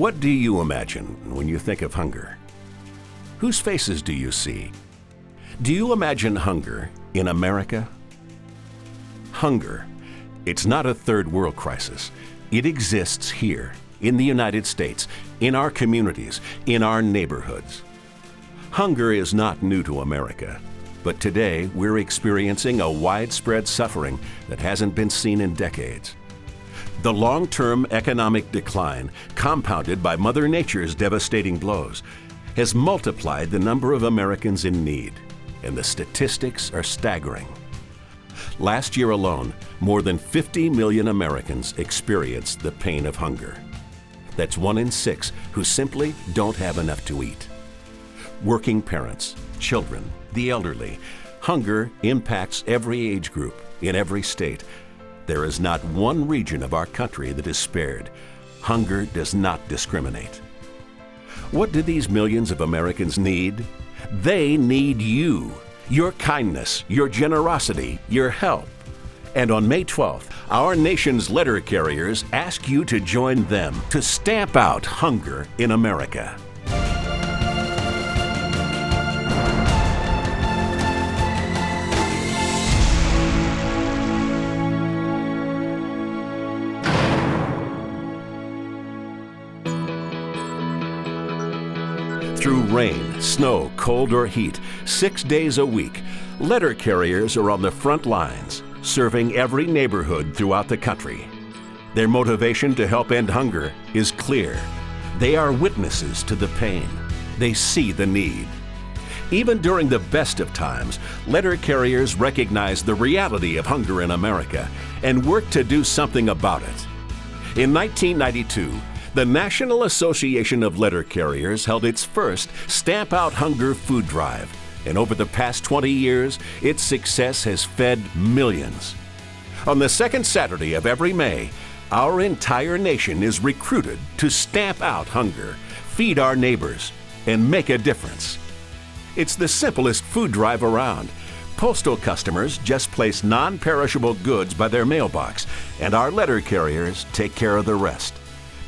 What do you imagine when you think of hunger? Whose faces do you see? Do you imagine hunger in America? Hunger. It's not a third world crisis. It exists here, in the United States, in our communities, in our neighborhoods. Hunger is not new to America, but today we're experiencing a widespread suffering that hasn't been seen in decades. The long-term economic decline, compounded by Mother Nature's devastating blows, has multiplied the number of Americans in need, and the statistics are staggering. Last year alone, more than 50 million Americans experienced the pain of hunger. That's 1 in 6 who simply don't have enough to eat. Working parents, children, the elderly, hunger impacts every age group in every state. There is not one region of our country that is spared. Hunger does not discriminate. What do these millions of Americans need? They need you, your kindness, your generosity, your help. And on May 12th, our nation's letter carriers ask you to join them to stamp out hunger in America. Through rain, snow, cold, or heat, 6 days a week, letter carriers are on the front lines, serving every neighborhood throughout the country. Their motivation to help end hunger is clear. They are witnesses to the pain. They see the need. Even during the best of times, letter carriers recognize the reality of hunger in America and work to do something about it. In 1992, the National Association of Letter Carriers held its first Stamp Out Hunger food drive, and over the past 20 years, its success has fed millions. On the second Saturday of every May, our entire nation is recruited to stamp out hunger, feed our neighbors, and make a difference. It's the simplest food drive around. Postal customers just place non-perishable goods by their mailbox, and our letter carriers take care of the rest,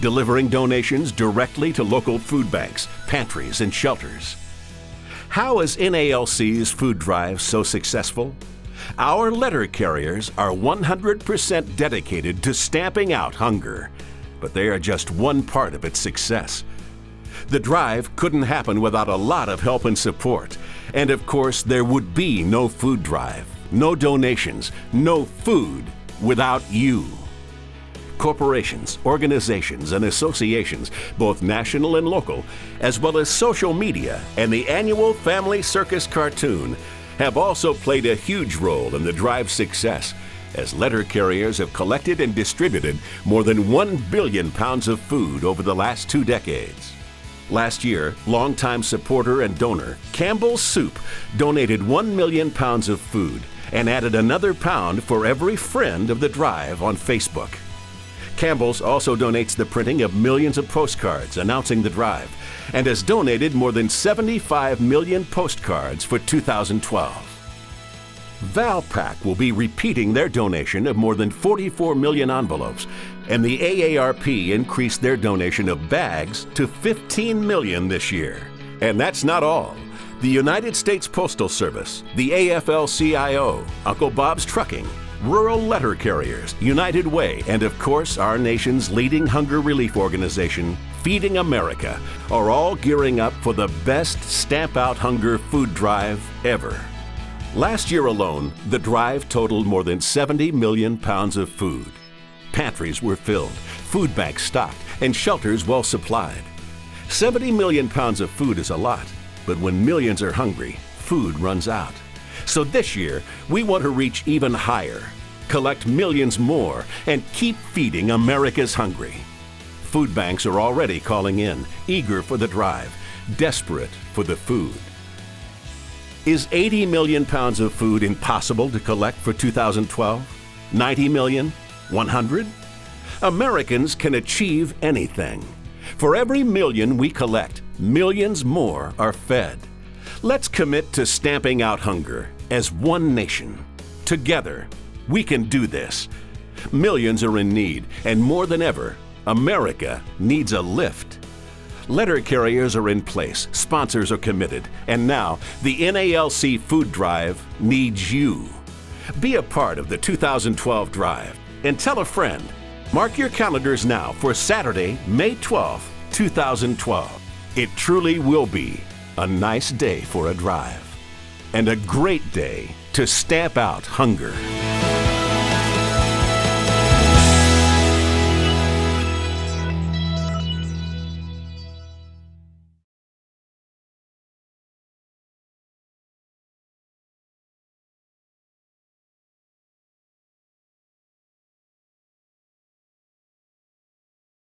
delivering donations directly to local food banks, pantries, and shelters. How is NALC's food drive so successful? Our letter carriers are 100% dedicated to stamping out hunger, but they are just one part of its success. The drive couldn't happen without a lot of help and support, and of course there would be no food drive, no donations, no food without you. Corporations, organizations, and associations, both national and local, as well as social media and the annual Family Circus cartoon, have also played a huge role in the drive's success, as letter carriers have collected and distributed more than 1 billion pounds of food over the last 2 decades. Last year, longtime supporter and donor Campbell's Soup donated 1 million pounds of food and added another pound for every friend of the drive on Facebook. Campbell's also donates the printing of millions of postcards announcing the drive and has donated more than 75 million postcards for 2012. Valpak will be repeating their donation of more than 44 million envelopes, and the AARP increased their donation of bags to 15 million this year. And that's not all. The United States Postal Service, the AFL-CIO, Uncle Bob's Trucking, Rural Letter Carriers, United Way, and of course our nation's leading hunger relief organization, Feeding America, are all gearing up for the best Stamp Out Hunger food drive ever. Last year alone, the drive totaled more than 70 million pounds of food. Pantries were filled, food banks stocked, and shelters well supplied. 70 million pounds of food is a lot, but when millions are hungry, food runs out. So this year, we want to reach even higher, collect millions more, and keep feeding America's hungry. Food banks are already calling in, eager for the drive, desperate for the food. Is 80 million pounds of food impossible to collect for 2012? 90 million? 100? Americans can achieve anything. For every million we collect, millions more are fed. Let's commit to stamping out hunger as one nation. Together, we can do this. Millions are in need, and more than ever, America needs a lift. Letter carriers are in place, sponsors are committed, and now the NALC Food Drive needs you. Be a part of the 2012 drive and tell a friend. Mark your calendars now for Saturday, May 12th, 2012. It truly will be a nice day for a drive and a great day to stamp out hunger.